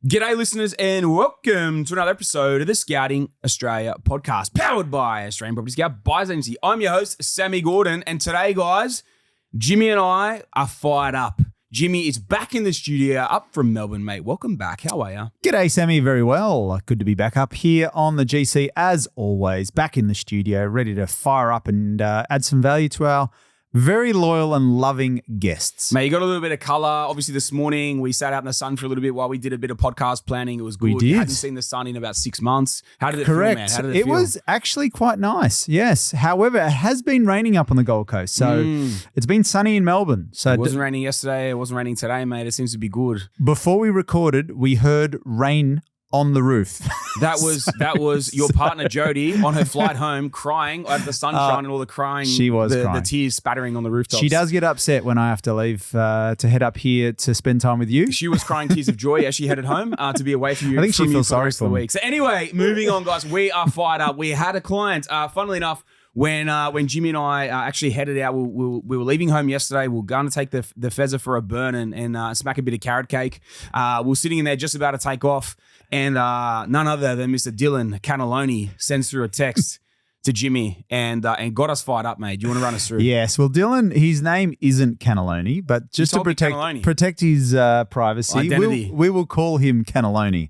G'day listeners and welcome to another episode of the Scouting Australia podcast powered by Australian Property Scout Buyers Agency. I'm your host, Sammy Gordon, and today, guys, Jimmy and I are fired up. Jimmy is back in the studio up from Melbourne, mate. Welcome back. How are you? G'day, Sammy. Very well. Good to be back up here on the GC as always, back in the studio, ready to fire up and add some value to our very loyal and loving guests. Mate, you got a little bit of colour. Obviously, this morning we sat out in the sun for a little bit while we did a bit of podcast planning. It was good. We did. You hadn't seen the sun in about 6 months. How did it feel, man? How did it feel? It was actually quite nice, yes. However, it has been raining up on the Gold Coast. So it's been sunny in Melbourne. So it wasn't raining yesterday. It wasn't raining today, mate. It seems to be good. Before we recorded, we heard rain on the roof. That was your partner Jody on her flight home crying at the sunshine and all the crying. She was crying. The tears spattering on the rooftops. She does get upset when I have to leave to head up here to spend time with you. She was crying tears of joy as she headed home to be away from you. I think she feels sorry for the me. week. So anyway, moving on, guys. We are fired up. We had a client, funnily enough, when Jimmy and I actually headed out, we were leaving home yesterday. We were going to take the Fezzer for a burn and smack a bit of carrot cake. We were sitting in there just about to take off, and none other than Mr. Dylan Cannelloni sends through a text to Jimmy and got us fired up, mate. Do you want to run us through? Yes. Well, Dylan, his name isn't Cannelloni, but just to protect his privacy, identity, we will call him Cannelloni.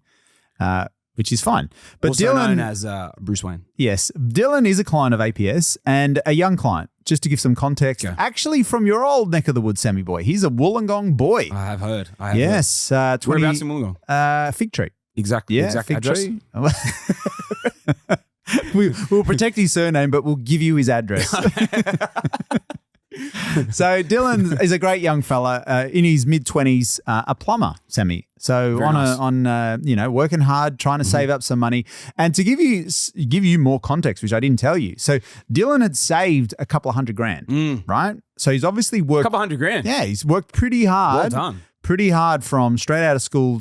Which is fine. But also Dylan, known as Bruce Wayne. Yes. Dylan is a client of APS and a young client, just to give some context. Okay. Actually, from your old neck of the woods, Sammy boy. He's a Wollongong boy. I have heard. Yes. Whereabouts in Wollongong? Fig Tree. Exactly. Yeah, exact Fig address. Tree. We'll protect his surname, but we'll give you his address. So Dylan is a great young fella in his mid-20s, a plumber, Sammy. So working hard, trying to save up some money, and to give you more context, which I didn't tell you. So Dylan had saved a couple of $100,000, right? So he's obviously worked a couple $100,000. Yeah, he's worked pretty hard. Well done. Pretty hard from straight out of school,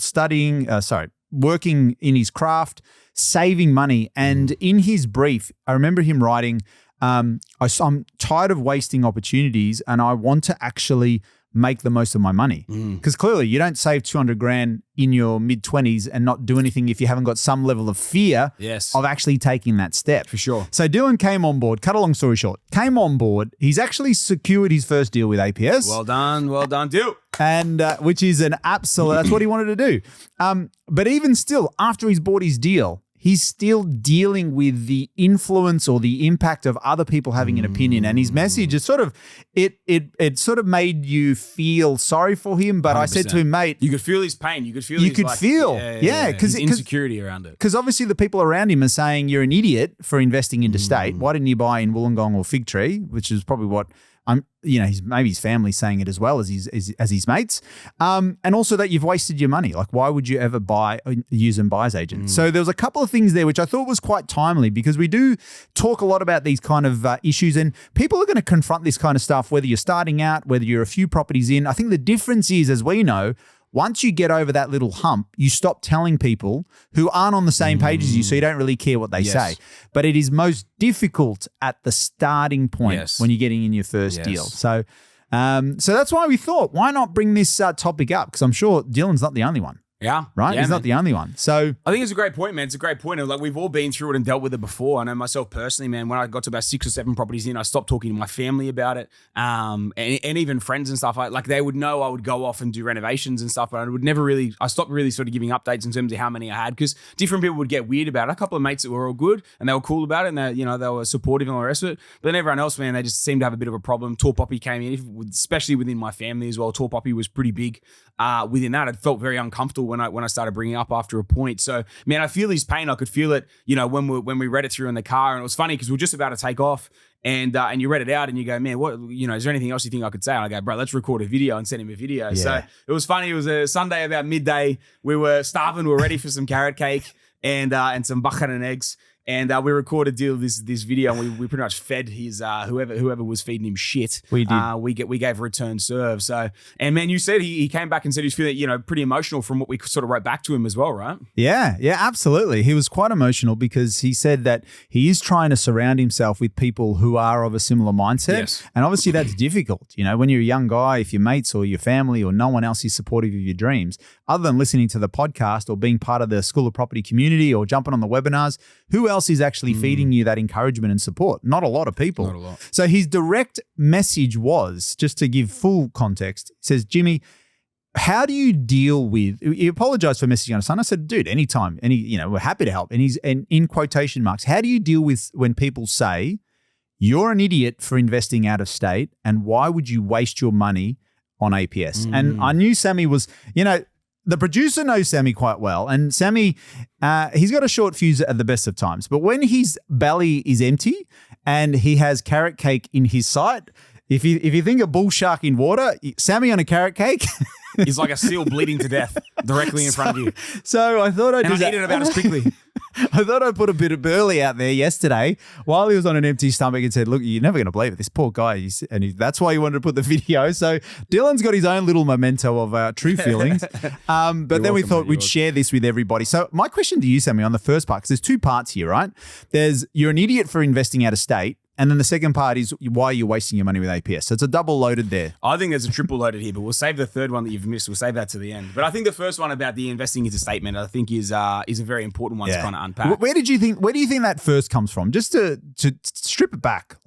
working in his craft, saving money, and in his brief, I remember him writing, I'm tired of wasting opportunities and I want to actually make the most of my money. Because clearly you don't save $200,000 in your mid-20s and not do anything if you haven't got some level of fear of actually taking that step. For sure. So Dylan came on board, cut a long story short, came on board. He's actually secured his first deal with APS. Well done, deal. And which is an absolute, that's what he wanted to do. But even still, after he's bought his deal, he's still dealing with the influence or the impact of other people having an opinion. And his message is sort of, it sort of made you feel sorry for him. But 100%. I said to him, mate. You could feel his pain. You could feel his insecurity around it. Because obviously the people around him are saying, you're an idiot for investing Interstate. Why didn't you buy in Wollongong or Fig Tree? Which is probably what maybe his family's saying it as well as his mates, and also that you've wasted your money. Like, why would you ever use a buyer's agent? So there was a couple of things there which I thought was quite timely because we do talk a lot about these kind of issues, and people are going to confront this kind of stuff whether you're starting out, whether you're a few properties in. I think the difference is, as we know, once you get over that little hump, you stop telling people who aren't on the same page as you, so you don't really care what they say. But it is most difficult at the starting point when you're getting in your first deal. So that's why we thought, why not bring this topic up? Because I'm sure Dylan's not the only one. Yeah. Right? Yeah, He's not the only one. So I think it's a great point, man. It's a great point. Like, we've all been through it and dealt with it before. I know myself personally, man, when I got to about 6 or 7 properties in, I stopped talking to my family about it. And even friends and stuff. Like, they would know I would go off and do renovations and stuff, but I stopped really sort of giving updates in terms of how many I had, because different people would get weird about it. A couple of mates that were all good and they were cool about it, and they were supportive and all the rest of it. But then everyone else, man, they just seemed to have a bit of a problem. Tall Poppy came in, especially within my family as well. Tall Poppy was pretty big within that. It felt very uncomfortable when I started bringing up after a point. So, man, I feel his pain. I could feel it, when we read it through in the car. And it was funny because we were just about to take off, and you read it out and you go, man, what, is there anything else you think I could say? And I go, bro, let's record a video and send him a video. Yeah. So it was funny. It was a Sunday about midday. We were starving. We were ready for some carrot cake and some bucket and eggs. and we recorded this video, and we pretty much fed his whoever was feeding him shit. We did. We gave a return serve. So, and man, you said he came back and said he's feeling pretty emotional from what we sort of wrote back to him as well, right? Yeah, absolutely. He was quite emotional because he said that he is trying to surround himself with people who are of a similar mindset. Yes. And obviously that's difficult. When you're a young guy, if your mates or your family or no one else is supportive of your dreams, other than listening to the podcast or being part of the School of Property community or jumping on the webinars, who else is actually feeding you that encouragement and support? Not a lot of people. Not a lot. So his direct message was, just to give full context, he says, Jimmy, how do you deal with, he apologized for messaging on a son. I said, dude, anytime, we're happy to help. And in quotation marks, how do you deal with when people say, you're an idiot for investing out of state, and why would you waste your money on APS? And I knew Sammy was, the producer knows Sammy quite well. And Sammy, he's got a short fuse at the best of times. But when his belly is empty and he has carrot cake in his sight, if you think a bull shark in water, Sammy on a carrot cake... He's like a seal bleeding to death directly in front of you. So I thought I'd do that. I ate it about as quickly. I thought I'd put a bit of burley out there yesterday while he was on an empty stomach and said, look, you're never going to believe it. This poor guy. That's why he wanted to put the video. So Dylan's got his own little memento of true feelings. But then we thought we'd share this with everybody. So my question to you, Sammy, on the first part, because there's two parts here, right? There's you're an idiot for investing out of state. And then the second part is why you're wasting your money with APS. So it's a double loaded there. I think there's a triple loaded here, but we'll save the third one that you've missed. We'll save that to the end. But I think the first one about the investing into statement, I think is a very important one to kind of unpack. Where do you think that first comes from? Just to strip it back,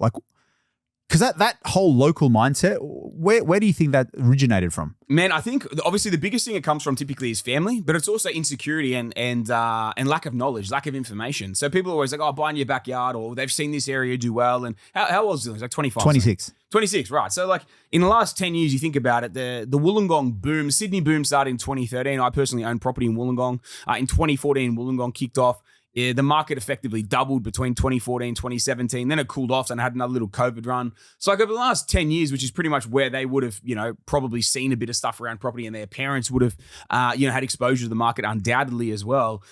because that whole local mindset, where do you think that originated from? Man, I think obviously the biggest thing it comes from typically is family, but it's also insecurity and lack of knowledge, lack of information. So people are always like, oh, buy in your backyard, or they've seen this area do well. And how old is it? He's like 25. 26. 26, right. So in the last 10 years, you think about it, the Wollongong boom, Sydney boom started in 2013. I personally own property in Wollongong. In 2014, Wollongong kicked off. Yeah, the market effectively doubled between 2014, 2017. Then it cooled off and had another little COVID run. So over the last 10 years, which is pretty much where they would have, probably seen a bit of stuff around property, and their parents would have, had exposure to the market undoubtedly as well.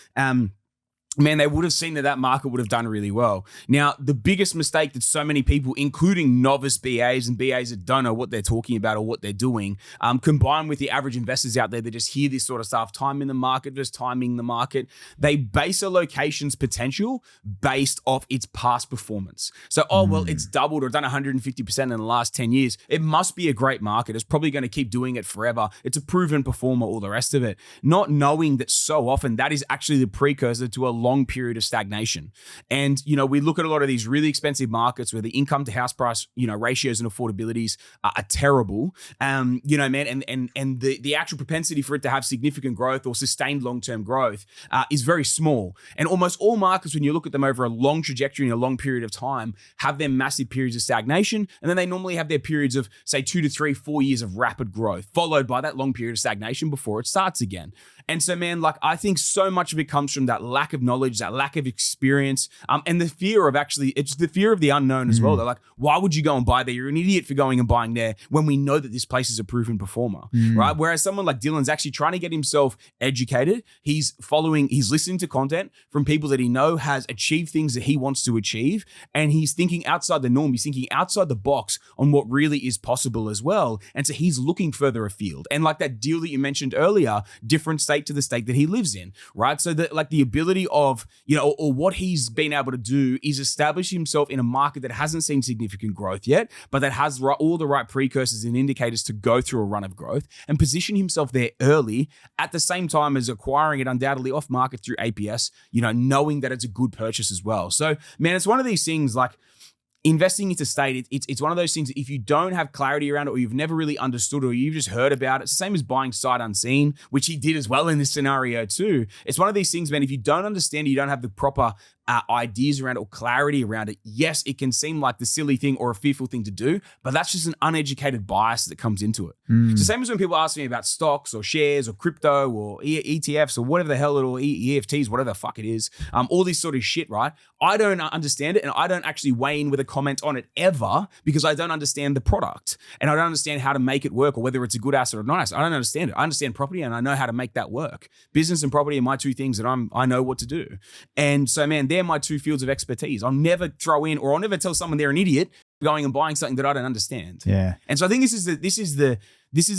Man, they would have seen that market would have done really well. Now, the biggest mistake that so many people, including novice BAs and BAs that don't know what they're talking about or what they're doing, combined with the average investors out there that just hear this sort of stuff, timing the market, just timing the market, they base a location's potential based off its past performance. So, it's doubled or done 150% in the last 10 years. It must be a great market. It's probably going to keep doing it forever. It's a proven performer, all the rest of it. Not knowing that so often that is actually the precursor to a long period of stagnation. And, we look at a lot of these really expensive markets where the income to house price, ratios and affordabilities are terrible. Man, and the actual propensity for it to have significant growth or sustained long-term growth is very small. And almost all markets, when you look at them over a long trajectory in a long period of time, have their massive periods of stagnation. And then they normally have their periods of, say, 2 to 3, 4 years of rapid growth, followed by that long period of stagnation before it starts again. And so, man, I think so much of it comes from that lack of knowledge, that lack of experience, and the fear of it's the fear of the unknown as well. They're like, why would you go and buy there? You're an idiot for going and buying there when we know that this place is a proven performer, right? Whereas someone like Dylan's actually trying to get himself educated. He's listening to content from people that he know has achieved things that he wants to achieve. And he's thinking outside the norm. He's thinking outside the box on what really is possible as well. And so he's looking further afield. And like that deal that you mentioned earlier, different state to the state that he lives in, right? So that the ability of, or what he's been able to do is establish himself in a market that hasn't seen significant growth yet, but that has all the right precursors and indicators to go through a run of growth, and position himself there early at the same time as acquiring it undoubtedly off market through APS, knowing that it's a good purchase as well. So, man, it's one of these things investing into state, it's one of those things that if you don't have clarity around it, or you've never really understood, or you've just heard about it, it's the same as buying sight unseen, which he did as well in this scenario too. It's one of these things, man, if you don't understand it, you don't have the proper ideas around it or clarity around it, yes, it can seem like the silly thing or a fearful thing to do, but that's just an uneducated bias that comes into it. So same as when people ask me about stocks or shares or crypto or ETFs or whatever the hell it or EFTs, whatever the fuck it is, all this sort of shit, right? I don't understand it, and I don't actually weigh in with a comment on it ever, because I don't understand the product and I don't understand how to make it work, or whether it's a good asset or not asset. I don't understand it. I understand property and I know how to make that work. Business and property are my two things that I know what to do. And so, man, they're my two fields of expertise. I'll never throw in, or I'll never tell someone they're an idiot going and buying something that I don't understand. Yeah. And so I think this is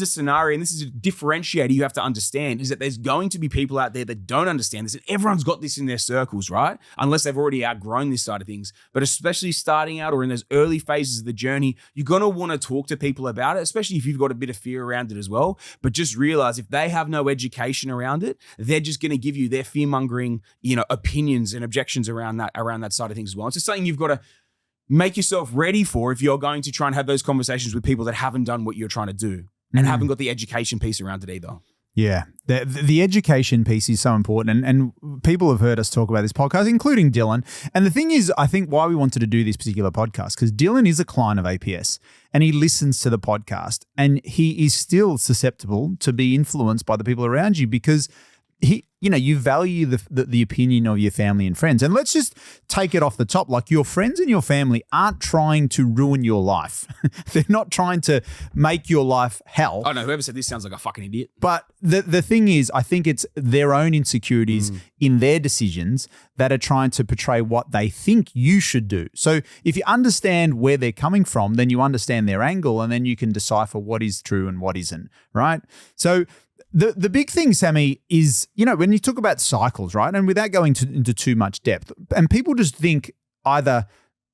a scenario, and this is a differentiator you have to understand, is that there's going to be people out there that don't understand this, and everyone's got this in their circles, right? Unless they've already outgrown this side of things. But especially starting out or in those early phases of the journey, you're going to want to talk to people about it, especially if you've got a bit of fear around it as well. But just realize if they have no education around it, they're just going to give you their fear-mongering, opinions and objections around that side of things as well. It's just something you've got to make yourself ready for if you're going to try and have those conversations with people that haven't done what you're trying to do and haven't got the education piece around it either. Yeah. The education piece is so important. And people have heard us talk about this podcast, including Dylan. And the thing is, I think why we wanted to do this particular podcast, because Dylan is a client of APS and he listens to the podcast and he is still susceptible to be influenced by the people around you because you value the opinion of your family and friends. And let's just take it off the top. Like, your friends and your family aren't trying to ruin your life. They're not trying to make your life hell. Oh no, whoever said this sounds like a fucking idiot. But the thing is, I think it's their own insecurities in their decisions that are trying to portray what they think you should do. So if you understand where they're coming from, then you understand their angle and then you can decipher what is true and what isn't, right? So the big thing, Sammy, is, when you talk about cycles, right? And without going into too much depth, and people just think either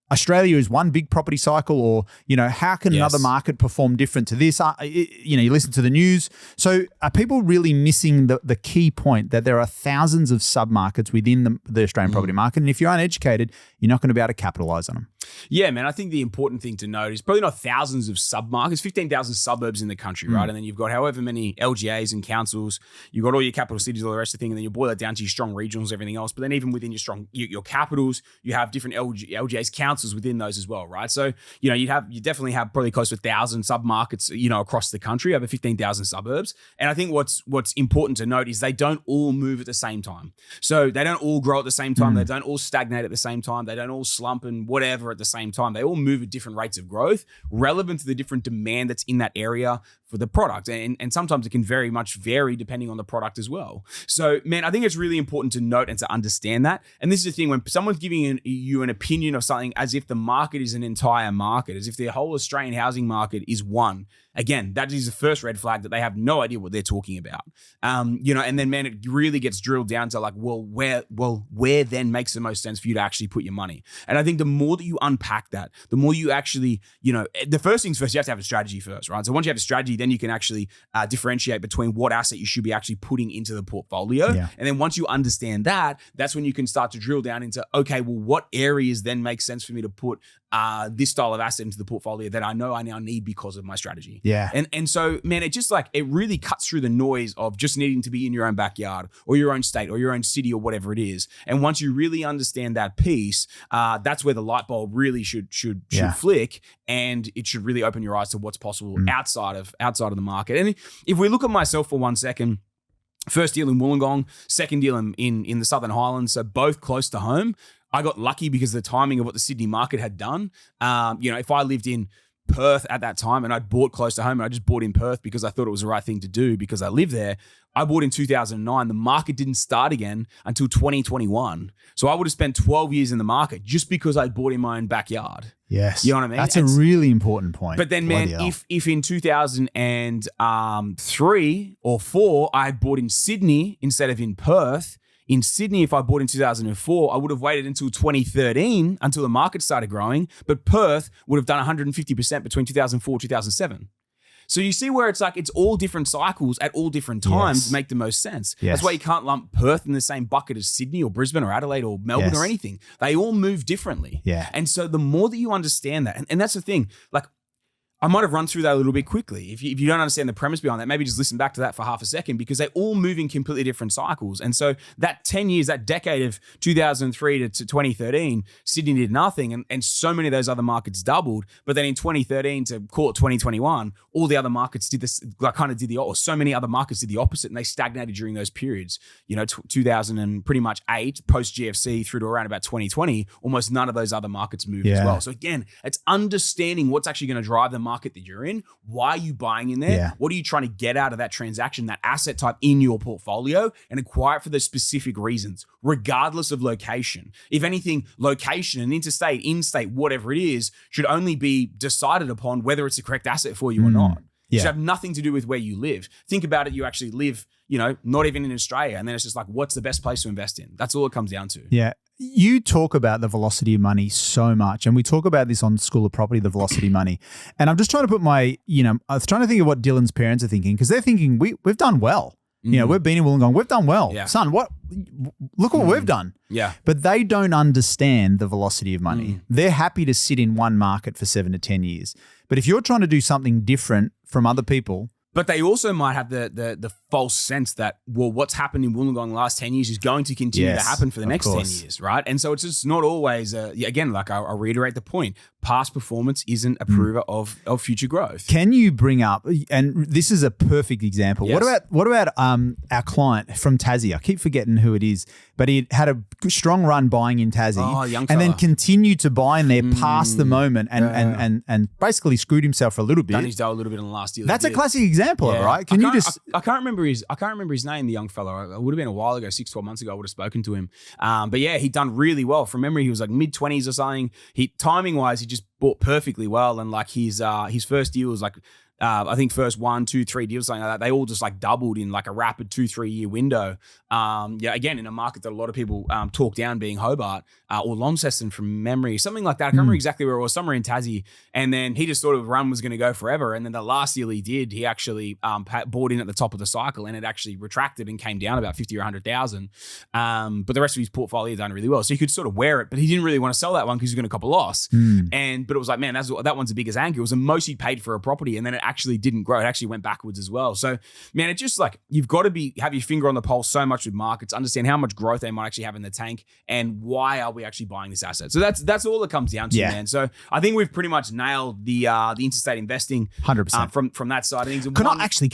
Australia is one big property cycle or, how can another market perform different to this? You listen to the news. So are people really missing the key point that there are thousands of sub-markets within the Australian property market? And if you're uneducated, you're not going to be able to capitalize on them. Yeah, man, I think the important thing to note is probably not thousands of sub-markets, 15,000 suburbs in the country, right? And then you've got however many LGAs and councils, you've got all your capital cities, all the rest of the thing, and then you boil that down to your strong regionals, everything else. But then even within your capitals, you have different LGAs, councils within those as well, right? So, you definitely have probably close to 1,000 sub-markets, across the country, over 15,000 suburbs. And I think what's important to note is they don't all move at the same time. So they don't all grow at the same time. They don't all stagnate at the same time. They don't all slump and whatever at the same time. They all move at different rates of growth, relevant to the different demand that's in that area for the product. And sometimes it can very much vary depending on the product as well. So, man, I think it's really important to note and to understand that. And this is the thing, when someone's giving you an opinion of something as if the market is an entire market, as if the whole Australian housing market is one, again, that is the first red flag that they have no idea what they're talking about. And then, man, it really gets drilled down to like, where then makes the most sense for you to actually put your money? And I think the more that you unpack that, the more you actually, the first things first, you have to have a strategy first, right? So once you have a strategy, then you can actually differentiate between what asset you should be actually putting into the portfolio. Yeah. And then once you understand that, that's when you can start to drill down into, okay, well, what areas then make sense for me to put this style of asset into the portfolio that I know I now need because of my strategy. Yeah. And so, man, it just it really cuts through the noise of just needing to be in your own backyard or your own state or your own city or whatever it is. And once you really understand that piece, that's where the light bulb really should flick, and it should really open your eyes to what's possible outside of the market. And if we look at myself for 1 second, first deal in Wollongong, second deal in the Southern Highlands, so both close to home. I got lucky because of the timing of what the Sydney market had done. If I lived in Perth at that time and I'd bought close to home and I just bought in Perth because I thought it was the right thing to do because I live there, I bought in 2009. The market didn't start again until 2021. So I would have spent 12 years in the market just because I bought in my own backyard. Yes. You know what I mean? That's a really important point. But then, man, if in 2003 or 4, I had bought in Sydney instead of in Perth, in Sydney, if I bought in 2004, I would have waited until 2013 until the market started growing. But Perth would have done 150% between 2004 and 2007. So you see where it's it's all different cycles at all different times make the most sense. Yes. That's why you can't lump Perth in the same bucket as Sydney or Brisbane or Adelaide or Melbourne or anything. They all move differently. Yeah. And so the more that you understand that, and that's the thing, I might have run through that a little bit quickly. If you don't understand the premise behind that, maybe just listen back to that for half a second because they all move in completely different cycles. And so that 10 years, that decade of 2003 to 2013, Sydney did nothing and so many of those other markets doubled. But then in 2013 to call it 2021, all the other markets did this, so many other markets did the opposite and they stagnated during those periods. 2000 and pretty much 8, post GFC through to around about 2020, almost none of those other markets moved as well. So again, it's understanding what's actually going to drive the market that you're in. Why are you buying in there? Yeah. What are you trying to get out of that transaction, that asset type in your portfolio, and acquire it for those specific reasons, regardless of location. If anything, location and interstate, in-state, whatever it is, should only be decided upon whether it's the correct asset for you or not. It should have nothing to do with where you live. Think about it. You actually live, not even in Australia. And then it's just like, what's the best place to invest in? That's all it comes down to. Yeah. You talk about the velocity of money so much. And we talk about this on School of Property, the velocity of money. And I'm just trying to put I was trying to think of what Dylan's parents are thinking, because they're thinking, we've done well. We've been in Wollongong. We've done well. Yeah. Son, look what we've done. Yeah. But they don't understand the velocity of money. They're happy to sit in one market for 7 to 10 years. But if you're trying to do something different from other people. But they also might have the false sense that, well, what's happened in Wollongong the last 10 years is going to continue to happen for the next 10 years, right? And so it's just not always, again, like I'll reiterate the point, past performance isn't a prover of future growth. Can you bring up, and this is a perfect example, Yes. what about our client from Tassie? I keep forgetting who it is, but he had a strong run buying in Tassie young and then fella. continued to buy in there past the moment and basically screwed himself a little bit. Done his dough a little bit in the last year. That's a classic example, right? I can't remember his name, the young fellow. It would have been a while ago, 6-12 months ago. I would have spoken to him. But yeah, he'd done really well. From memory, he was like mid-20s or something. Timing wise, he just bought perfectly well. And like his first deal was like, I think first 1, 2, 3 deals, something like that, they all just like doubled in like a rapid 2-3 year window. Again, in a market that a lot of people talk down, being Hobart or Launceston from memory, something like that. I can't remember exactly where it was, somewhere in Tassie. And then he just thought the run was going to go forever. And then the last deal he did, he actually bought in at the top of the cycle, and it actually retracted and came down about 50 or 100,000. But the rest of his portfolio done really well. So he could sort of wear it, but he didn't really want to sell that one because he was going to cop a loss. But it was like, man, that one's the biggest anchor. It was the most he paid for a property, and then it actually didn't grow. It actually went backwards as well. So, man, it's just like you've got to have your finger on the pulse so much with markets, understand how much growth they might actually have in the tank, and why are we actually buying this asset. So that's all it comes down to, man. So I think we've pretty much nailed the interstate investing 100% from that side of things. Can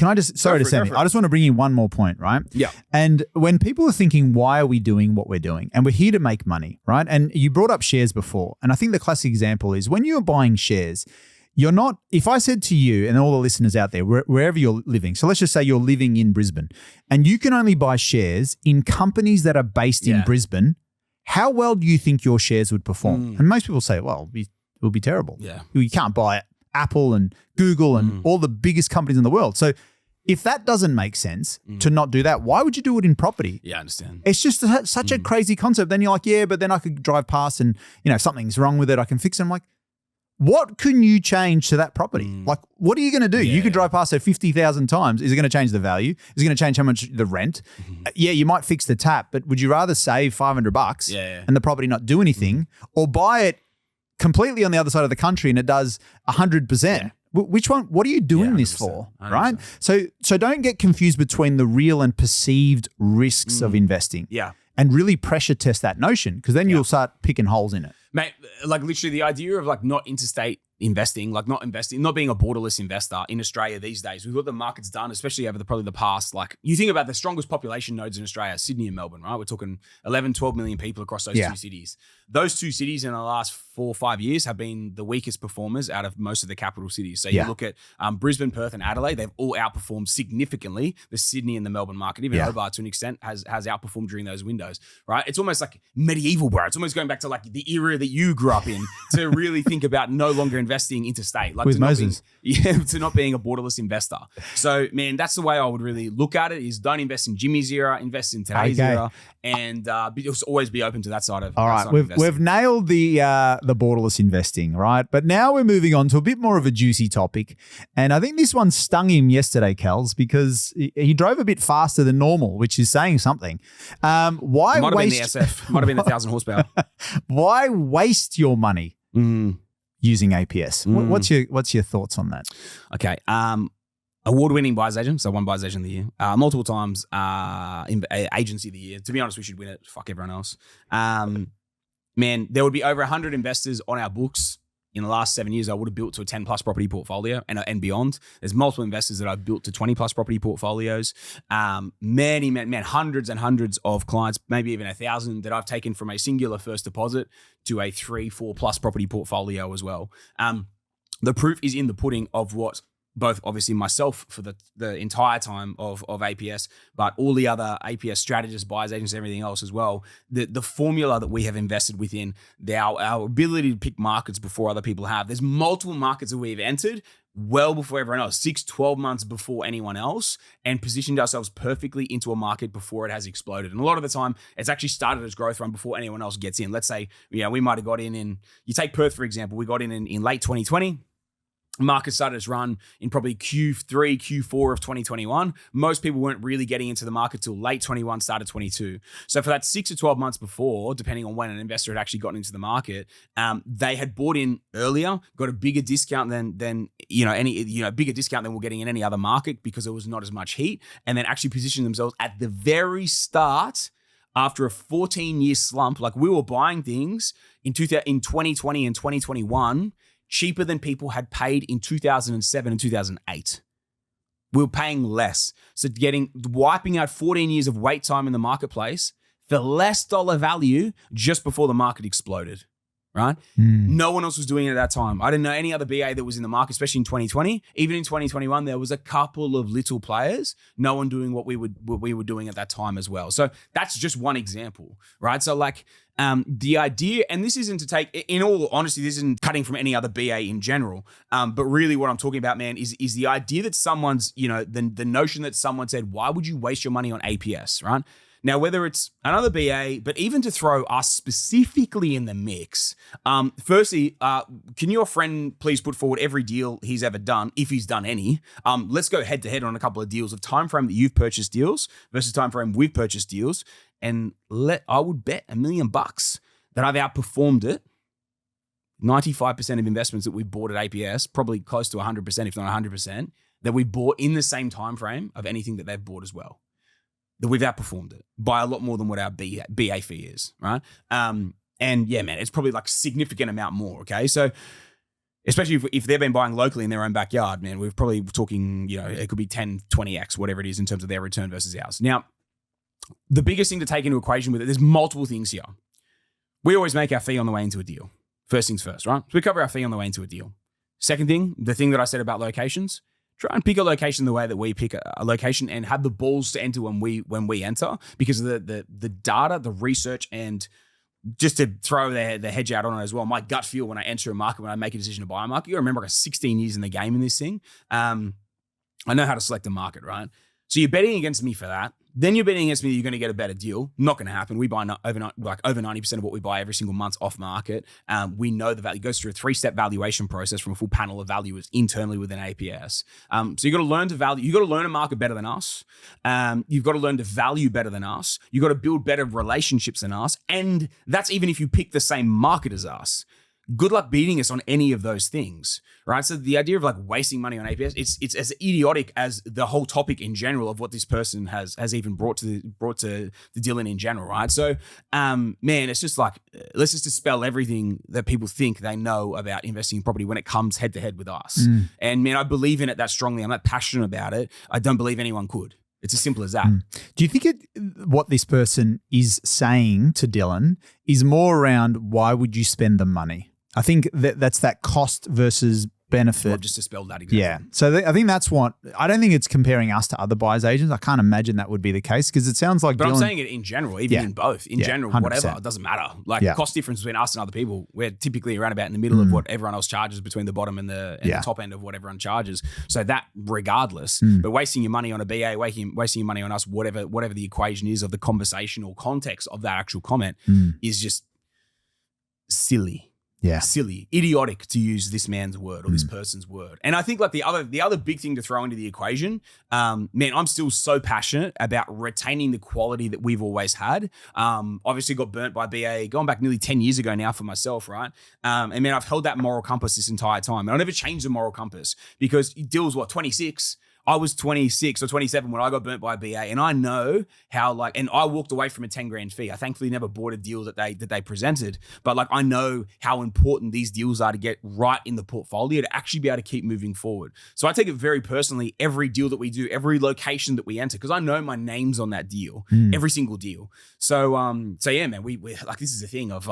I just, sorry to Sammy, I just want to bring in one more point, right? Yeah. And when people are thinking, why are we doing what we're doing? And we're here to make money, right? And you brought up shares before. And I think the classic example is when you're buying shares, you're not, if I said to you and all the listeners out there, wherever you're living, so let's just say you're living in Brisbane and you can only buy shares in companies that are based in Brisbane, how well do you think your shares would perform? And most people say, well, it will be terrible. Yeah. You can't buy Apple and Google and all the biggest companies in the world. So if that doesn't make sense to not do that, why would you do it in property? Yeah, I understand. It's just such a crazy concept. Then you're like, yeah, but then I could drive past and, if something's wrong with it, I can fix it. I'm like, what can you change to that property? Like, what are you going to do? You could drive past it 50,000 times. Is it going to change the value? Is it going to change how much the rent? Yeah, you might fix the tap, but would you rather save $500 and the property not do anything, or buy it completely on the other side of the country and it does 100%? Which one? What are you doing this for? 100%. Right? So don't get confused between the real and perceived risks of investing. Yeah. And really pressure test that notion, because then you'll start picking holes in it. Mate, like literally the idea of like not interstate investing, like not being a borderless investor in Australia these days, with what the market's done, especially over probably the past, like you think about the strongest population nodes in Australia, Sydney and Melbourne, right? We're talking 11, 12 million people across those two cities. Those two cities in the last 4 or 5 years have been the weakest performers out of most of the capital cities. So you look at Brisbane, Perth and Adelaide, they've all outperformed significantly the Sydney and the Melbourne market. Even Hobart to an extent has outperformed during those windows, right? It's almost like medieval, bro. It's almost going back to like the era that you grew up in to really think about no longer investing interstate. Like with Moses. To not being a borderless investor. So, man, that's the way I would really look at it, is don't invest in Jimmy's era, invest in today's era, and always be open to that side of All right, we've nailed the borderless investing, right? But now we're moving on to a bit more of a juicy topic. And I think this one stung him yesterday, Kels, because he drove a bit faster than normal, which is saying something. Why might waste... have been the SF. Might have been 1,000 horsepower. Why waste your money using APS? What's your thoughts on that? Okay. Award-winning buyer's agent, so one buyer's agent of the year. Multiple times agency of the year. To be honest, we should win it. Fuck everyone else. Man, there would be over 100 investors on our books in the last 7 years. I would have built to a 10 plus property portfolio and beyond. There's multiple investors that I've built to 20 plus property portfolios. Many, hundreds and hundreds of clients, maybe even 1,000 that I've taken from a singular first deposit to a 3-4 plus property portfolio as well. the proof is in the pudding of what both obviously myself for the entire time of APS, but all the other APS strategists, buyers, agents, everything else as well. The formula that we have invested within, our ability to pick markets before other people have. There's multiple markets that we've entered well before everyone else, 6-12 months before anyone else, and positioned ourselves perfectly into a market before it has exploded. And a lot of the time, it's actually started as growth run before anyone else gets in. Let's say, we might have got in, you take Perth, for example, we got in late 2020. Market started its run in probably Q3, Q4 of 2021. Most people weren't really getting into the market till late 21, started 22. So for that 6 to 12 months before, depending on when an investor had actually gotten into the market, they had bought in earlier, got a bigger discount than bigger discount than we're getting in any other market because there was not as much heat, and then actually positioned themselves at the very start after a 14-year slump. Like, we were buying things in 2020 and 2021 cheaper than people had paid in 2007 and 2008. We were paying less. So wiping out 14 years of wait time in the marketplace for less dollar value just before the market exploded, right? No one else was doing it at that time. I didn't know any other BA that was in the market, especially in 2020. Even in 2021, there was a couple of little players, no one doing what we were doing at that time as well. So that's just one example, right? So the idea, and this isn't to take, in all honesty, this isn't cutting from any other BA in general, but really what I'm talking about, man, is the idea that someone's, the notion that someone said, why would you waste your money on APS, right? Now, whether it's another BA, but even to throw us specifically in the mix, firstly, can your friend please put forward every deal he's ever done, if he's done any? Let's go head to head on a couple of deals of time frame that you've purchased deals versus time frame we've purchased deals. And I would bet $1 million that I've outperformed it. 95% of investments that we bought at APS, probably close to 100%, if not 100%, that we bought in the same time frame of anything that they've bought as well. That we've outperformed it by a lot more than what our BA fee is, right? And yeah, man, it's probably like significant amount more, okay? So especially if they've been buying locally in their own backyard, man, we're probably talking, it could be 10, 20x, whatever it is in terms of their return versus ours. Now, the biggest thing to take into equation with it, there's multiple things here. We always make our fee on the way into a deal. First things first, right? So we cover our fee on the way into a deal. Second thing, the thing that I said about locations, try and pick a location the way that we pick a location and have the balls to enter when we enter, because of the data, the research, and just to throw the hedge out on it as well, my gut feel when I enter a market, when I make a decision to buy a market, you remember I got 16 years in the game in this thing. I know how to select a market, right? So you're betting against me for that. Then you're betting against me that you're going to get a better deal. Not going to happen. We buy over 90% of what we buy every single month off market. We know the value. It goes through a 3-step valuation process from a full panel of valuers internally within APS. So you got to learn to value. You got to learn a market better than us. You've got to learn to value better than us. You got to build better relationships than us. And that's even if you pick the same market as us. Good luck beating us on any of those things, right? So the idea of like wasting money on APS, it's as idiotic as the whole topic in general of what this person has even brought to the deal in general, right? So, man, it's just like, let's just dispel everything that people think they know about investing in property when it comes head to head with us. And man, I believe in it that strongly. I'm that passionate about it. I don't believe anyone could. It's as simple as that. Do you think what this person is saying to Dylan is more around why would you spend the money? I think that's that cost versus benefit. Well, just to spell that exactly. Yeah. So I think that's what, I don't think it's comparing us to other buyers agents. I can't imagine that would be the case because it sounds like But I'm saying it in general, even in both. In general, 100%. Whatever, it doesn't matter. Like cost difference between us and other people, we're typically around about in the middle of what everyone else charges between the bottom and the top end of what everyone charges. So that regardless, but wasting your money on a BA, wasting your money on us, whatever the equation is of the conversational context of that actual comment is just silly. Yeah. Silly, idiotic to use this man's word or this person's word. And I think like the other big thing to throw into the equation, man, I'm still so passionate about retaining the quality that we've always had. Obviously got burnt by BA going back nearly 10 years ago now for myself, right? And man, I've held that moral compass this entire time. And I never changed the moral compass because Dill's 26? I was 26 or 27 when I got burnt by a BA, and I know how and I walked away from a 10 grand fee. I thankfully never bought a deal that they presented, but I know how important these deals are to get right in the portfolio to actually be able to keep moving forward. So I take it very personally, every deal that we do, every location that we enter, because I know my name's on that deal, every single deal. So yeah, man, we this is a thing of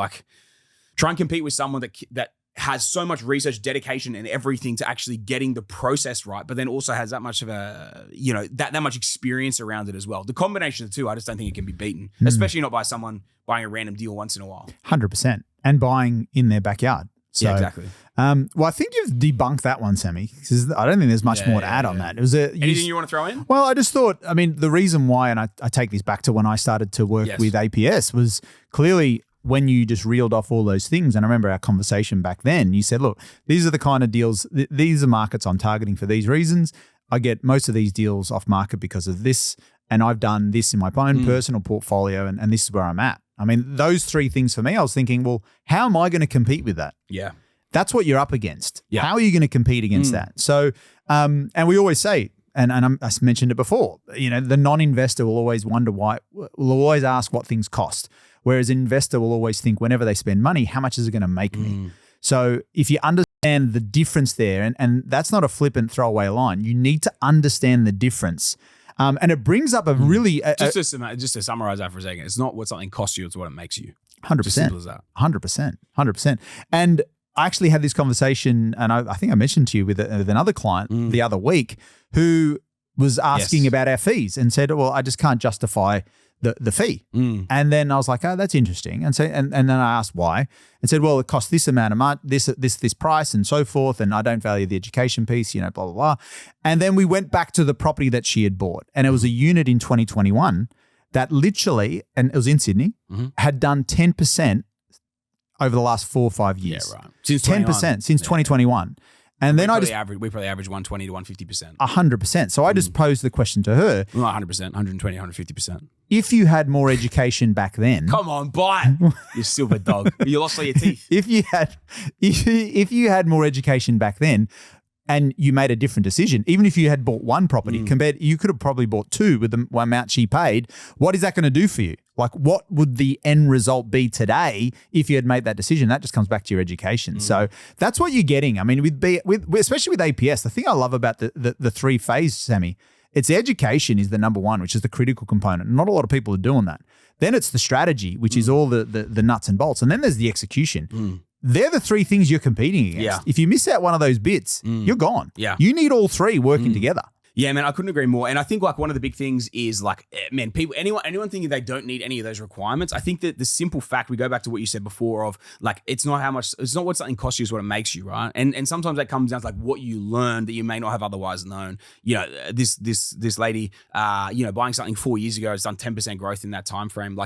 try and compete with someone that has so much research, dedication, and everything to actually getting the process right, but then also has that much of a, that much experience around it as well. The combination of the two, I just don't think it can be beaten, especially not by someone buying a random deal once in a while. 100%. And buying in their backyard. So, yeah, exactly. Well, I think you've debunked that one, Sammy, because I don't think there's much more to add on that. It was anything you want to throw in? Well, I just thought, the reason why, and I take this back to when I started to work with APS, was clearly when you just reeled off all those things. And I remember our conversation back then, you said, look, these are the kind of deals, these are markets I'm targeting for these reasons. I get most of these deals off market because of this. And I've done this in my own personal portfolio, and this is where I'm at. Those three things for me, I was thinking, well, how am I going to compete with that? Yeah. That's what you're up against. Yeah. How are you going to compete against that? So, and we always say, and I mentioned it before, the non-investor will always wonder why, will always ask what things cost. Whereas an investor will always think whenever they spend money, how much is it going to make me? So if you understand the difference there, and that's not a flippant throwaway line, you need to understand the difference. And it brings up a really... Just to summarize that for a second, it's not what something costs you, it's what it makes you. 100%. Just simple as that. 100%. And I actually had this conversation, and I think I mentioned to you with another client the other week who was asking about our fees and said, well, I just can't justify the fee. And then I was like, oh, that's interesting. And so, and then I asked why, and said, well, it costs this amount of money, this price and so forth. And I don't value the education piece, blah, blah, blah. And then we went back to the property that she had bought, and it was a unit in 2021 that literally, and it was in Sydney, had done 10% over the last 4 or 5 years. Yeah, right. Since 10% since 2021. And then we probably average 120 to 150%. 100%. So I just posed the question to her. Not 100%, 120, 150%. If you had more education back then. Come on, buy it. You silver dog. You lost all your teeth. If you had more education back then, and you made a different decision, even if you had bought one property compared, you could have probably bought two with the amount she paid. What is that going to do for you? Like, what would the end result be today if you had made that decision? That just comes back to your education. So that's what you're getting. With especially with APS, the thing I love about the three phase, Sammy, it's education is the number one, which is the critical component. Not a lot of people are doing that. Then it's the strategy, which is all the nuts and bolts. And then there's the execution. They're the three things you're competing against. Yeah. If you miss out one of those bits, you're gone. Yeah. You need all three working together. Yeah, man, I couldn't agree more. And I think one of the big things is people, anyone thinking they don't need any of those requirements. I think that the simple fact, we go back to what you said before of it's not what something costs you, is what it makes you, right? And sometimes that comes down to what you learn that you may not have otherwise known. This lady, buying something 4 years ago has done 10% growth in that time frame.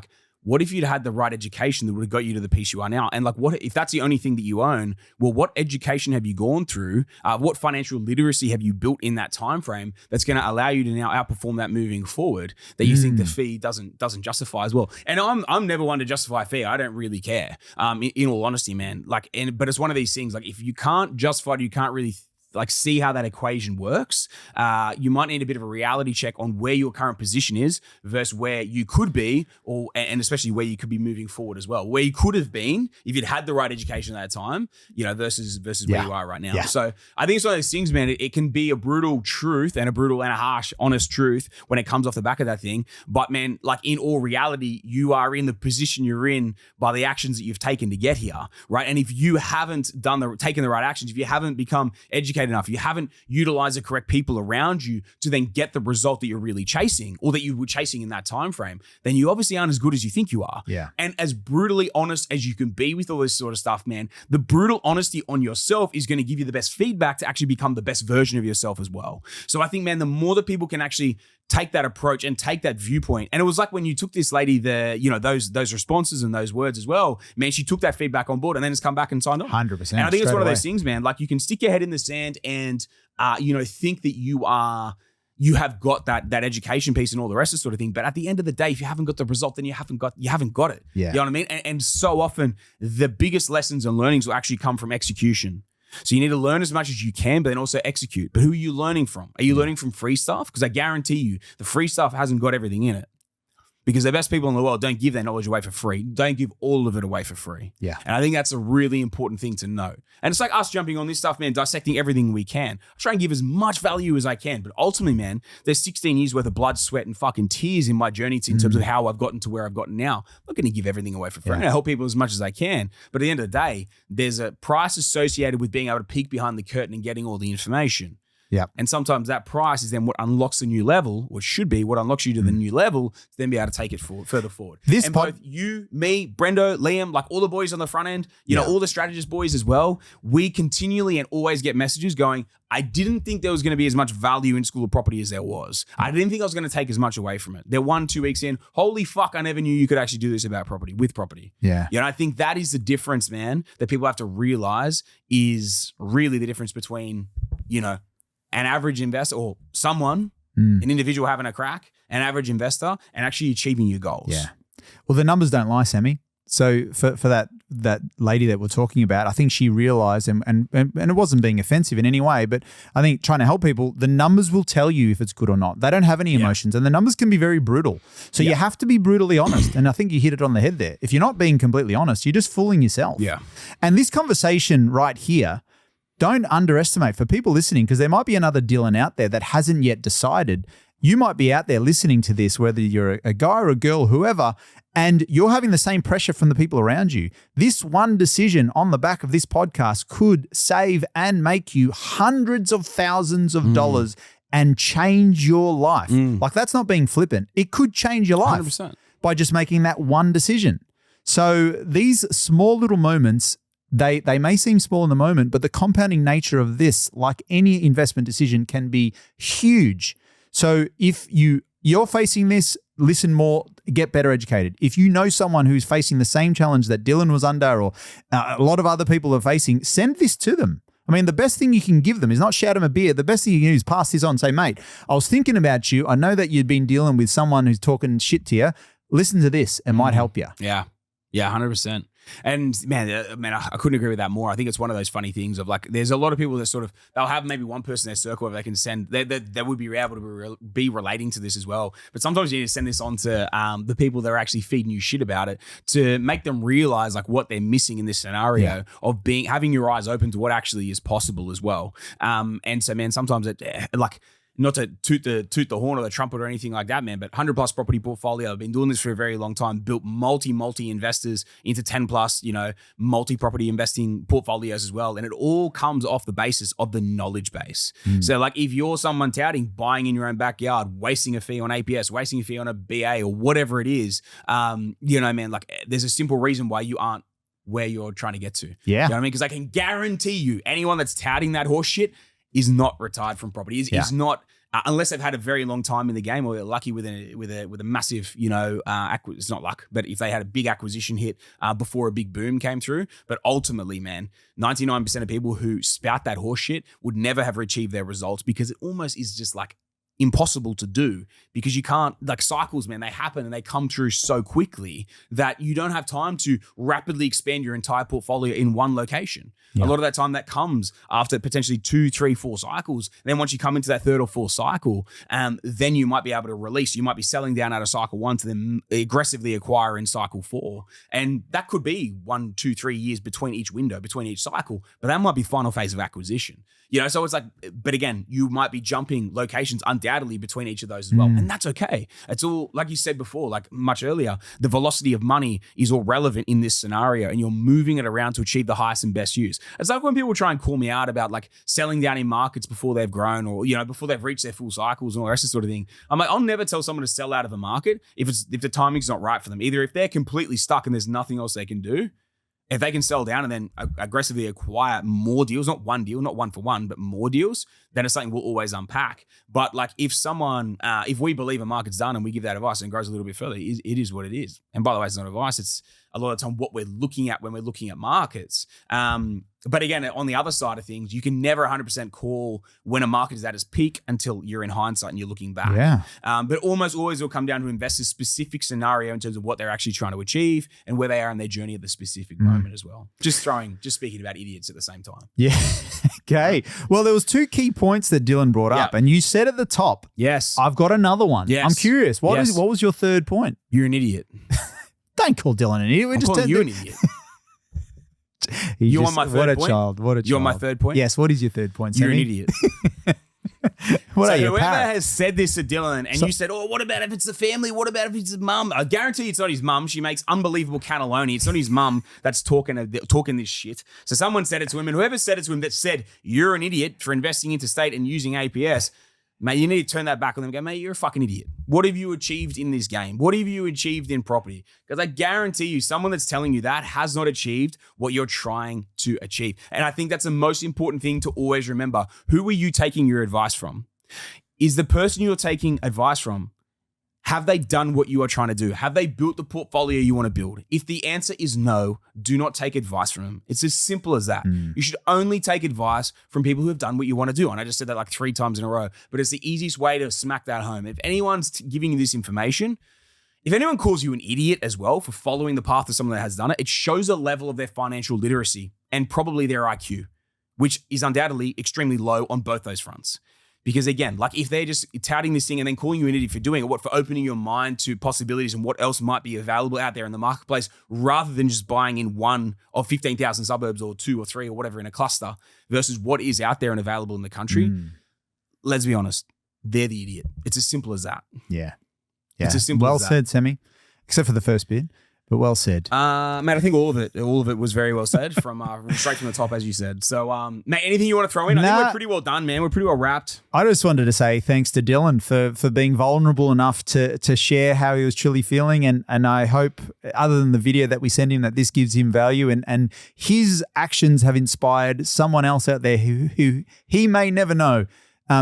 What if you'd had the right education that would have got you to the piece you are now? And what if that's the only thing that you own? Well, what education have you gone through? What financial literacy have you built in that time frame that's going to allow you to now outperform that moving forward? That you think the fee doesn't justify as well. And I'm never one to justify a fee. I don't really care. In all honesty, man. But it's one of these things. If you can't justify it, you can't really see how that equation works. You might need a bit of a reality check on where your current position is versus where you could be, and especially where you could be moving forward as well. Where you could have been if you'd had the right education at that time, versus where you are right now. Yeah. So I think it's one of those things, man. It can be a brutal truth and a harsh, honest truth when it comes off the back of that thing. But man, in all reality, you are in the position you're in by the actions that you've taken to get here, right? And if you haven't taken the right actions, if you haven't become educated enough, you haven't utilized the correct people around you to then get the result that you're really chasing, or that you were chasing in that time frame, then you obviously aren't as good as you think you are. Yeah. And as brutally honest as you can be with all this sort of stuff, man, the brutal honesty on yourself is going to give you the best feedback to actually become the best version of yourself as well. So I think, man, the more that people can actually take that approach and take that viewpoint. And it was like when you took this lady those responses and those words as well, man, she took that feedback on board and then has come back and signed on. 100%. And I think it's one of those things, man, you can stick your head in the sand and, think that you have got that education piece and all the rest of the sort of thing. But at the end of the day, if you haven't got the result, then you haven't got it. Yeah. You know what I mean? And so often the biggest lessons and learnings will actually come from execution. So you need to learn as much as you can, but then also execute. But who are you learning from? Are you learning from free stuff? Because I guarantee you the free stuff hasn't got everything in it. because the best people in the world don't give their knowledge away for free. Don't give all of it away for free. Yeah. And I think that's a really important thing to know. And it's like us jumping on this stuff, man, dissecting everything we can. I try and give as much value as I can. But ultimately, man, there's 16 years worth of blood, sweat, and fucking tears in my journey in terms of how I've gotten to where I've gotten now. I'm not going to give everything away for free. I help people as much as I can. But at the end of the day, there's a price associated with being able to peek behind the curtain and getting all the information. Yeah. And sometimes that price is then what unlocks the new level, or should be what unlocks you to the new level, to then be able to take it further forward. Both you, me, Brendo, Liam, like all the boys on the front end, you know, all the strategist boys as well, we continually and always get messages going, I didn't think there was going to be as much value in School of Property as there was. I didn't think I was going to take as much away from it. They're 1-2 weeks in. Holy fuck, I never knew you could actually do this about property, with property. Yeah. You know, I think that is the difference, man, that people have to realize is really the difference between, you know, an average investor or someone, an individual having a crack, an average investor, and actually achieving your goals. Yeah. Well, the numbers don't lie, Sammy. So for that lady that we're talking about, I think she realized, and it wasn't being offensive in any way, but I think trying to help people, the numbers will tell you if it's good or not. They don't have any emotions, and the numbers can be very brutal. So you have to be brutally honest. And I think you hit it on the head there. If you're not being completely honest, you're just fooling yourself. Yeah. And this conversation right here, don't underestimate for people listening, because there might be another Dylan out there that hasn't yet decided. You might be out there listening to this, whether you're a guy or a girl, whoever, and you're having the same pressure from the people around you. This one decision on the back of this podcast could save and make you hundreds of thousands of dollars and change your life. Like, that's not being flippant. It could change your life 100%. by just making that one decision. So these small little moments, they may seem small in the moment, but the compounding nature of this, like any investment decision, can be huge. So if you're facing this, listen more, get better educated. If you know someone who's facing the same challenge that Dylan was under, or a lot of other people are facing, send this to them. I mean, the best thing you can give them is not shout them a beer. The best thing you can do is pass this on. Say, mate, I was thinking about you. I know that you've been dealing with someone who's talking shit to you. Listen to this. It might help you. Yeah. Yeah, 100%. And man, I couldn't agree with that more. I think it's one of those funny things of like, there's a lot of people that sort of, they'll have maybe one person in their circle where they can send, they would be able to be relating to this as well. But sometimes you need to send this on to the people that are actually feeding you shit about it, to make them realize like what they're missing in this scenario of having your eyes open to what actually is possible as well. And so, man, sometimes it like, not to toot the horn or the trumpet or anything like that, man, but 100 plus property portfolio. I've been doing this for a very long time, built multi investors into 10 plus, you know, multi-property investing portfolios as well. And it all comes off the basis of the knowledge base. So like if you're someone touting buying in your own backyard, wasting a fee on APS, wasting a fee on a BA or whatever it is, you know, man, like there's a simple reason why you aren't where you're trying to get to. Yeah. You know what I mean? Because I can guarantee you anyone that's touting that horse shit is not retired from property. Is not unless they've had a very long time in the game, or they're lucky with a massive, you know, it's not luck, but if they had a big acquisition hit before a big boom came through. But ultimately, man, 99% of people who spout that horse shit would never have achieved their results, because it almost is just like impossible to do, because you can't, like cycles, man, they happen and they come through so quickly that you don't have time to rapidly expand your entire portfolio in one location. A lot of that time that comes after potentially 2, 3, 4 cycles. And then once you come into that third or fourth cycle, then you might be able to release. You might be selling down out of cycle 1 to then aggressively acquire in cycle 4. And that could be 1, 2, 3 years between each window, between each cycle, but that might be final phase of acquisition. You know, so it's like, but again, you might be jumping locations undoubtedly between each of those as well. And that's okay. It's all, like you said before, like much earlier, the velocity of money is all relevant in this scenario, and you're moving it around to achieve the highest and best use. It's like when people try and call me out about like selling down in markets before they've grown, or, you know, before they've reached their full cycles and all the rest of the sort of thing. I'm like, I'll never tell someone to sell out of a market if the timing's not right for them. Either if they're completely stuck and there's nothing else they can do, if they can sell down and then aggressively acquire more deals, not one deal, not one for one, but more deals, then it's something we'll always unpack. But like if someone, if we believe a market's done and we give that advice and it grows a little bit further, it is what it is. And by the way, it's not advice. It's a lot of the time what we're looking at when we're looking at markets. But again, on the other side of things, you can never 100% call when a market is at its peak until you're in hindsight and you're looking back. Yeah. But almost always will come down to investors' specific scenario in terms of what they're actually trying to achieve and where they are in their journey at the specific moment as well. Just speaking about idiots at the same time. Yeah. Okay. Well, there was 2 key points points that Dylan brought up, and you said at the top, yes, I've got another one. Yes. I'm curious. What was your third point? You're an idiot. Don't call Dylan an idiot. I'm calling you an idiot. You want my third What a point? child. What a child. You want my third point? Yes. What is your third point, You're an Sammy? idiot. What So are you, whoever parrot? has said this to Dylan and you said, oh, what about if it's the family? What about if it's his mum? I guarantee it's not his mum. She makes unbelievable cannelloni. It's not his mum that's talking this shit. So someone said it to him, and whoever said it to him that said, you're an idiot for investing Interstate and using APS, mate, you need to turn that back on them and go, mate, you're a fucking idiot. What have you achieved in this game? What have you achieved in property? Because I guarantee you, someone that's telling you that has not achieved what you're trying to achieve. And I think that's the most important thing to always remember. Who are you taking your advice from? Is the person you're taking advice from, have they done what you are trying to do? Have they built the portfolio you want to build? If the answer is no, do not take advice from them. It's as simple as that. You should only take advice from people who have done what you want to do. And I just said that like 3 times in a row, but it's the easiest way to smack that home. If anyone's giving you this information, if anyone calls you an idiot as well for following the path of someone that has done it, it shows a level of their financial literacy and probably their IQ, which is undoubtedly extremely low on both those fronts. Because again, like if they're just touting this thing and then calling you an idiot for doing it, for opening your mind to possibilities and what else might be available out there in the marketplace, rather than just buying in one of 15,000 suburbs or 2 or 3 or whatever in a cluster versus what is out there and available in the country, let's be honest, they're the idiot. It's as simple as that. Yeah. It's as simple as that. Well said, Sammy. Except for the first bit. But well said. Mate, I think all of it was very well said from straight from the top, as you said. So, mate, anything you want to throw in? I think we're pretty well done, man. We're pretty well wrapped. I just wanted to say thanks to Dylan for being vulnerable enough to share how he was truly feeling. And I hope, other than the video that we send him, that this gives him value and his actions have inspired someone else out there who he may never know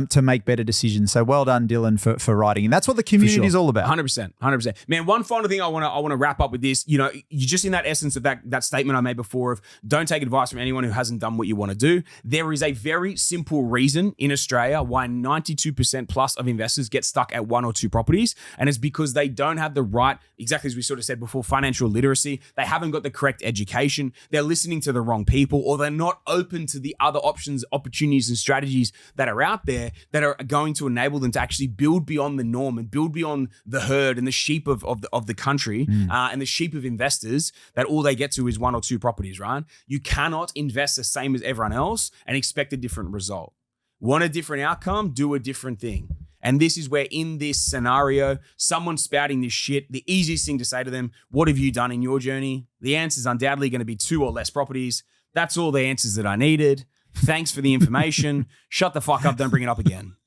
to make better decisions. So well done, Dylan, for writing. And that's what the community is all about. 100%. Man, one final thing I want to wrap up with this. You know, you're just in that essence of that statement I made before of don't take advice from anyone who hasn't done what you want to do. There is a very simple reason in Australia why 92% plus of investors get stuck at 1 or 2 properties. And it's because they don't have the right, exactly as we sort of said before, financial literacy. They haven't got the correct education. They're listening to the wrong people, or they're not open to the other options, opportunities, and strategies that are out there that are going to enable them to actually build beyond the norm and build beyond the herd and the sheep of the country and the sheep of investors that all they get to is 1 or 2 properties, right? You cannot invest the same as everyone else and expect a different result. Want a different outcome? Do a different thing. And this is where in this scenario, someone spouting this shit, the easiest thing to say to them, what have you done in your journey? The answer is undoubtedly going to be 2 or less properties. That's all the answers that I needed. Thanks for the information. Shut the fuck up. Don't bring it up again.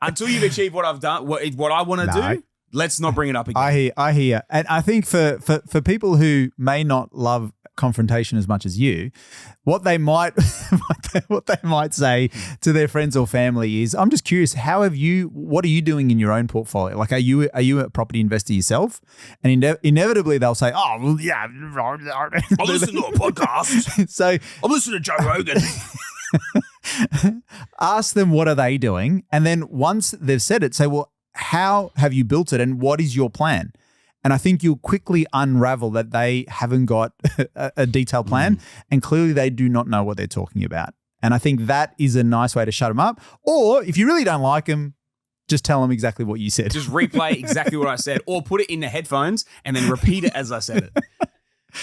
Until you've achieved what I've done, what I want to do, let's not bring it up again. I hear. And I think for people who may not love confrontation as much as you, what they might say to their friends or family is, I'm just curious, what are you doing in your own portfolio? Like, are you a property investor yourself? And inevitably they'll say, oh, well, yeah. I listen to a podcast. So I'm listening to Joe Rogan. Ask them what are they doing, and then once they've said it, say, well, how have you built it and what is your plan? And I think you'll quickly unravel that they haven't got a detailed plan and clearly they do not know what they're talking about. And I think that is a nice way to shut them up. Or if you really don't like them, just tell them exactly what you said. Just replay exactly what I said or put it in the headphones and then repeat it as I said it.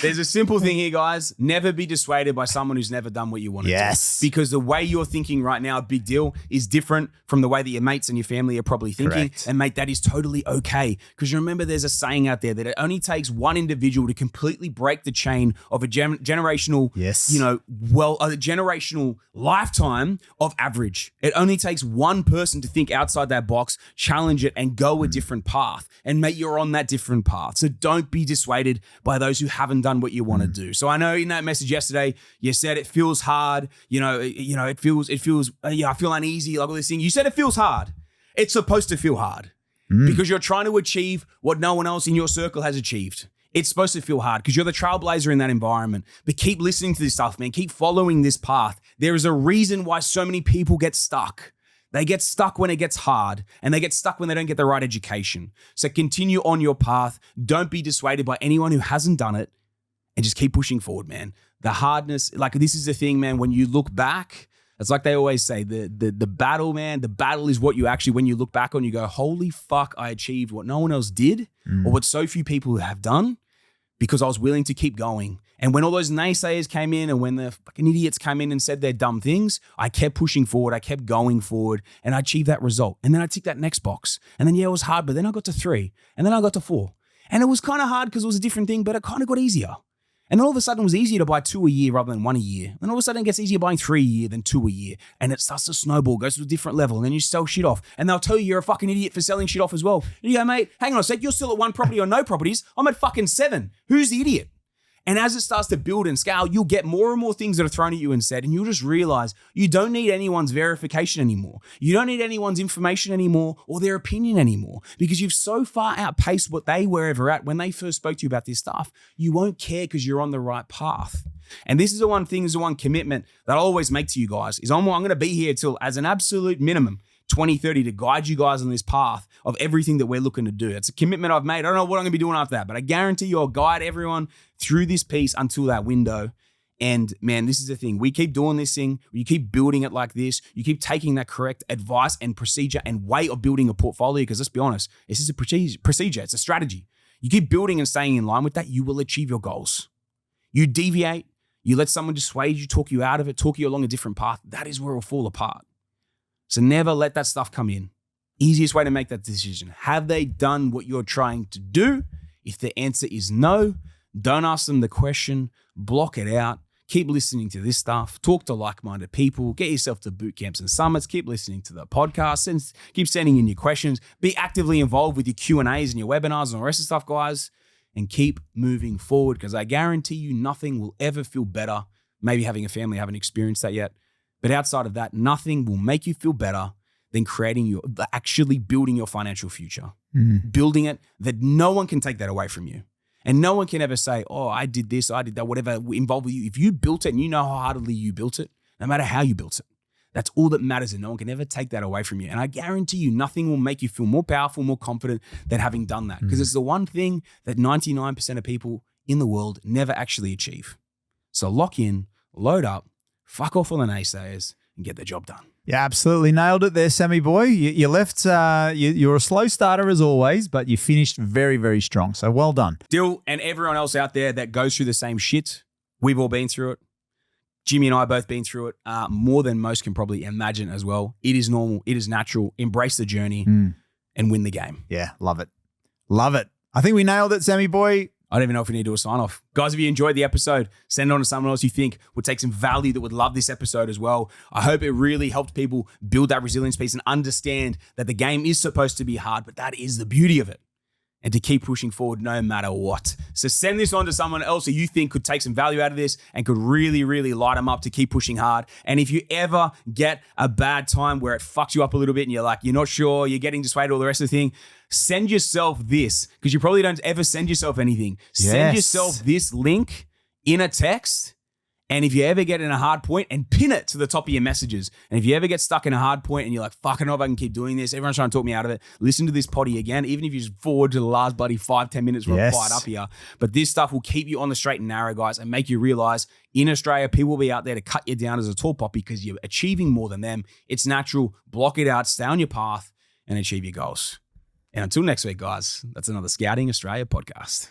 There's a simple thing here, guys. Never be dissuaded by someone who's never done what you want to do. Because the way you're thinking right now, big deal, is different from the way that your mates and your family are probably thinking. Correct. And mate, that is totally okay. Because you remember there's a saying out there that it only takes one individual to completely break the chain of a generational, a generational lifetime of average. It only takes one person to think outside that box, challenge it, and go a different path. And mate, you're on that different path. So don't be dissuaded by those who haven't done what you want to do. So I know in that message yesterday, you said it feels hard. It feels, I feel uneasy, like all this thing. You said it feels hard. It's supposed to feel hard because you're trying to achieve what no one else in your circle has achieved. It's supposed to feel hard because you're the trailblazer in that environment. But keep listening to this stuff, man. Keep following this path. There is a reason why so many people get stuck. They get stuck when it gets hard and they get stuck when they don't get the right education. So continue on your path. Don't be dissuaded by anyone who hasn't done it and just keep pushing forward, man. The hardness, like this is the thing, man, when you look back, It's like they always say, the battle, man, the battle is what you actually, when you look back on, you go, holy fuck, I achieved what no one else did or what so few people have done because I was willing to keep going. And when all those naysayers came in and when the fucking idiots came in and said their dumb things, I kept pushing forward, I kept going forward, and I achieved that result. And then I ticked that next box. And then, yeah, it was hard, but then I got to 3, and then I got to 4. And it was kind of hard because it was a different thing, but it kind of got easier. And then all of a sudden it was easier to buy 2 a year rather than 1 a year. And all of a sudden it gets easier buying 3 a year than 2 a year. And it starts to snowball, goes to a different level. And then you sell shit off. And they'll tell you you're a fucking idiot for selling shit off as well. And you go, mate, hang on a sec. You're still at 1 property or no properties. I'm at fucking 7. Who's the idiot? And as it starts to build and scale, you'll get more and more things that are thrown at you and said, and you'll just realize you don't need anyone's verification anymore. You don't need anyone's information anymore or their opinion anymore because you've so far outpaced what they were ever at when they first spoke to you about this stuff. You won't care because you're on the right path. And this is the one thing, this is the one commitment that I always make to you guys is I'm going to be here till as an absolute minimum 2030 to guide you guys on this path of everything that we're looking to do. It's a commitment I've made. I don't know what I'm going to be doing after that, but I guarantee you I'll guide everyone through this piece until that window. And man, this is the thing. We keep doing this thing. You keep building it like this. You keep taking that correct advice and procedure and way of building a portfolio because let's be honest, this is a procedure. It's a strategy. You keep building and staying in line with that, you will achieve your goals. You deviate, you let someone dissuade you, talk you out of it, talk you along a different path. That is where it will fall apart. So never let that stuff come in. Easiest way to make that decision. Have they done what you're trying to do? If the answer is no, don't ask them the question, block it out, keep listening to this stuff, talk to like-minded people, get yourself to boot camps and summits, keep listening to the podcast, and keep sending in your questions, be actively involved with your Q&As and your webinars and all the rest of stuff, guys, and keep moving forward because I guarantee you nothing will ever feel better. Maybe having a family, haven't experienced that yet. But outside of that, nothing will make you feel better than actually building your financial future. Building it that no one can take that away from you. And no one can ever say, oh, I did this, I did that, whatever involved with you. If you built it and you know how heartedly you built it, no matter how you built it, that's all that matters and no one can ever take that away from you. And I guarantee you nothing will make you feel more powerful, more confident than having done that. Because it's the one thing that 99% of people in the world never actually achieve. So lock in, load up, fuck off all the naysayers and get the job done. Yeah, absolutely nailed it there, Sammy boy. You left, you're a slow starter as always, but you finished very, very strong. So well done. Dill and everyone else out there that goes through the same shit, we've all been through it. Jimmy and I both been through it more than most can probably imagine as well. It is normal. It is natural. Embrace the journey and win the game. Yeah, love it. Love it. I think we nailed it, Sammy boy. I don't even know if we need to do a sign off. Guys, if you enjoyed the episode, send it on to someone else you think would take some value that would love this episode as well. I hope it really helped people build that resilience piece and understand that the game is supposed to be hard, but that is the beauty of it. And to keep pushing forward no matter what. So send this on to someone else who you think could take some value out of this and could really, really light them up to keep pushing hard. And if you ever get a bad time where it fucks you up a little bit and you're like, you're not sure, you're getting dissuaded, all the rest of the thing, send yourself this because you probably don't ever send yourself anything. Yes. Send yourself this link in a text. And if you ever get in a hard point, and pin it to the top of your messages. And if you ever get stuck in a hard point and you're like, fuck, I don't know if I can keep doing this. Everyone's trying to talk me out of it. Listen to this potty again, even if you just forward to the last bloody 5-10 minutes we're fired up here. But this stuff will keep you on the straight and narrow, guys, and make you realize in Australia, people will be out there to cut you down as a tall poppy because you're achieving more than them. It's natural. Block it out, stay on your path, and achieve your goals. And until next week, guys, that's another Scouting Australia podcast.